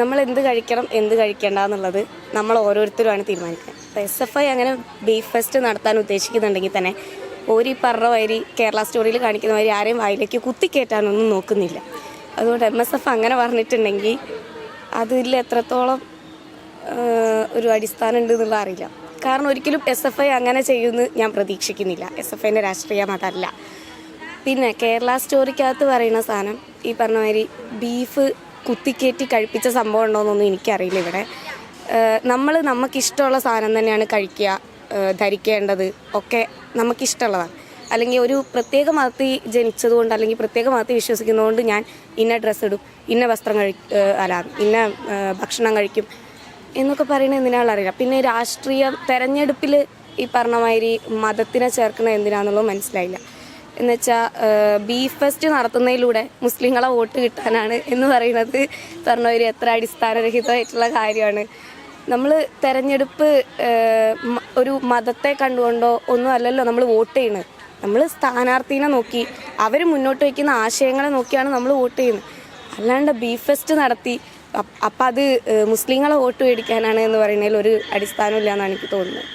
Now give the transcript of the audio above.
നമ്മൾ എന്ത് കഴിക്കണം എന്ത് കഴിക്കേണ്ട എന്നുള്ളത് നമ്മൾ ഓരോരുത്തരുമാണ് തീരുമാനിക്കുന്നത്. അപ്പോൾ SFI അങ്ങനെ ബീഫ് ഫെസ്റ്റ് നടത്താൻ ഉദ്ദേശിക്കുന്നുണ്ടെങ്കിൽ തന്നെ ഓരി പറഞ്ഞ വരി കേരള സ്റ്റോറിയിൽ കാണിക്കുന്ന വരി ആരെയും വായിലേക്ക് കുത്തിക്കയറ്റാനൊന്നും നോക്കുന്നില്ല. അതുകൊണ്ട് MSF അങ്ങനെ പറഞ്ഞിട്ടുണ്ടെങ്കിൽ അതിൽ എത്രത്തോളം ഒരു അടിസ്ഥാനം ഉണ്ട് എന്നുള്ള അറിയില്ല. കാരണം ഒരിക്കലും SFI അങ്ങനെ ചെയ്യുമെന്ന് ഞാൻ പ്രതീക്ഷിക്കുന്നില്ല. SFIൻ്റെ രാഷ്ട്രീയ മതമല്ല. പിന്നെ കേരള സ്റ്റോറിക്കകത്ത് പറയുന്ന സാധനം ഈ പറഞ്ഞ മാതിരി ബീഫ് കുത്തിക്കയറ്റി കഴിപ്പിച്ച സംഭവം ഉണ്ടോയെന്നൊന്നും എനിക്കറിയില്ല. ഇവിടെ നമുക്കിഷ്ടമുള്ള സാധനം തന്നെയാണ് കഴിക്കുക, ധരിക്കേണ്ടത് ഒക്കെ നമുക്കിഷ്ടമുള്ളതാണ്. അല്ലെങ്കിൽ ഒരു പ്രത്യേക മതത്തിൽ ജനിച്ചതുകൊണ്ട് അല്ലെങ്കിൽ പ്രത്യേക മതത്തിൽ വിശ്വസിക്കുന്നതുകൊണ്ട് ഞാൻ ഇന്ന ഡ്രസ്സ് ഇടും, ഇന്ന വസ്ത്രം ഇന്ന ഭക്ഷണം കഴിക്കും എന്നൊക്കെ പറയുന്നത് എന്തിനാണെന്ന് അറിയില്ല. പിന്നെ തെരഞ്ഞെടുപ്പിൽ ഈ പറഞ്ഞ മാതിരി മതത്തിനെ ചേർക്കുന്നത് എന്തിനാണെന്നുള്ളത് മനസ്സിലായില്ല. എന്നുവെച്ചാൽ ബീഫ് ഫെസ്റ്റ് നടത്തുന്നതിലൂടെ മുസ്ലിങ്ങളെ വോട്ട് കിട്ടാനാണ് എന്ന് പറയുന്നത് പറഞ്ഞ ഒരു എത്ര അടിസ്ഥാനരഹിതമായിട്ടുള്ള കാര്യമാണ്. നമ്മൾ തെരഞ്ഞെടുപ്പ് ഒരു മതത്തെ കണ്ടുകൊണ്ടോ ഒന്നും അല്ലല്ലോ നമ്മൾ വോട്ട് ചെയ്യുന്നത്. നമ്മൾ സ്ഥാനാർത്ഥീനെ നോക്കി അവർ മുന്നോട്ട് വയ്ക്കുന്ന ആശയങ്ങളെ നോക്കിയാണ് നമ്മൾ വോട്ട് ചെയ്യുന്നത്. അല്ലാണ്ട് ബീഫ് ഫെസ്റ്റ് നടത്തി അപ്പം അത് മുസ്ലിങ്ങളെ വോട്ട് മേടിക്കാനാണ് എന്ന് പറയുന്നതിൽ ഒരു അടിസ്ഥാനമില്ല എന്നാണ് എനിക്ക് തോന്നുന്നത്.